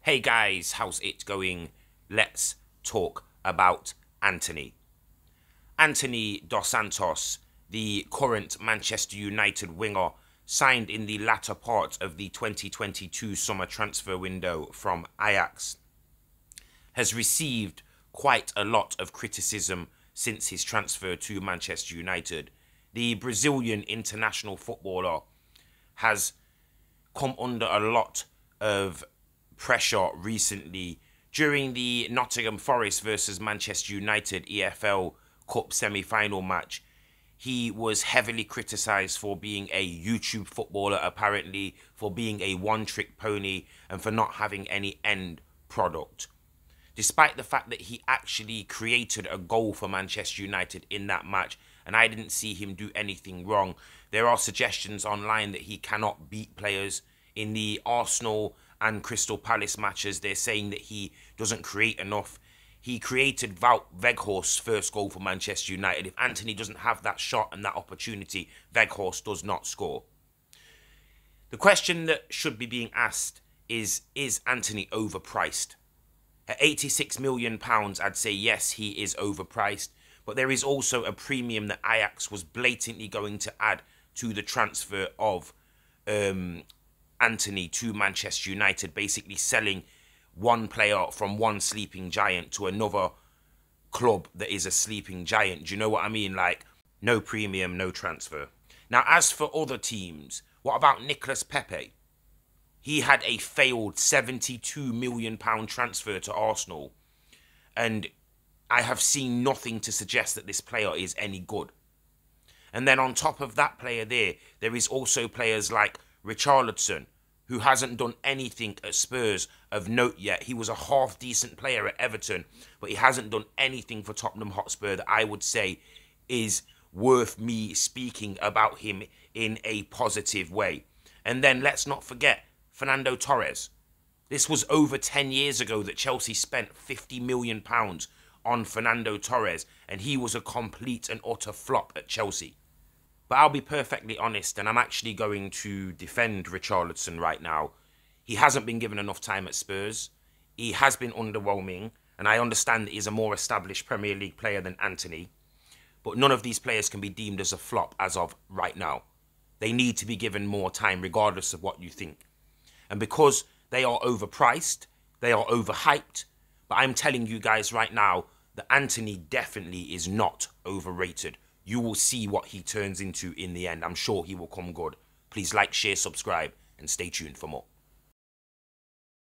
Hey guys, how's it going? Let's talk about Antony. Antony dos Santos, the current Manchester United winger, signed in the latter part of the 2022 summer transfer window from Ajax, has received quite a lot of criticism since his transfer to Manchester United. The Brazilian international footballer has come under a lot of pressure recently during the Nottingham Forest versus Manchester United EFL Cup semi-final match. He was heavily criticised for being a YouTube footballer, apparently, for being a one-trick pony and for not having any end product. Despite the fact that he actually created a goal for Manchester United in that match, and I didn't see him do anything wrong. There are suggestions online that he cannot beat players. In the Arsenal and Crystal Palace matches, they're saying that he doesn't create enough. He created Wout Weghorst's first goal for Manchester United. If Antony doesn't have that shot and that opportunity, Weghorst does not score. The question that should be being asked is Antony overpriced? At £86 million, I'd say yes, he is overpriced. But there is also a premium that Ajax was blatantly going to add to the transfer of Antony to Manchester United, basically selling one player from one sleeping giant to another club that is a sleeping giant. Do you know what I mean? Like, no premium, no transfer. Now, as for other teams, what about Nicolas Pepe? He had a failed £72 million transfer to Arsenal, and I have seen nothing to suggest that this player is any good. And then on top of that player there is also players like Richarlison, who hasn't done anything at Spurs of note yet. He was a half-decent player at Everton, but he hasn't done anything for Tottenham Hotspur that I would say is worth me speaking about him in a positive way. And then let's not forget Fernando Torres. This was over 10 years ago that Chelsea spent £50 million on Fernando Torres, and he was a complete and utter flop at Chelsea. But I'll be perfectly honest, and I'm actually going to defend Richarlison right now. He hasn't been given enough time at Spurs. He has been underwhelming, and I understand that he's a more established Premier League player than Antony. But none of these players can be deemed as a flop as of right now. They need to be given more time, regardless of what you think. And because they are overpriced, they are overhyped, but I'm telling you guys right now that Antony definitely is not overrated. You will see what he turns into in the end. I'm sure he will come good. Please like, share, subscribe, and stay tuned for more.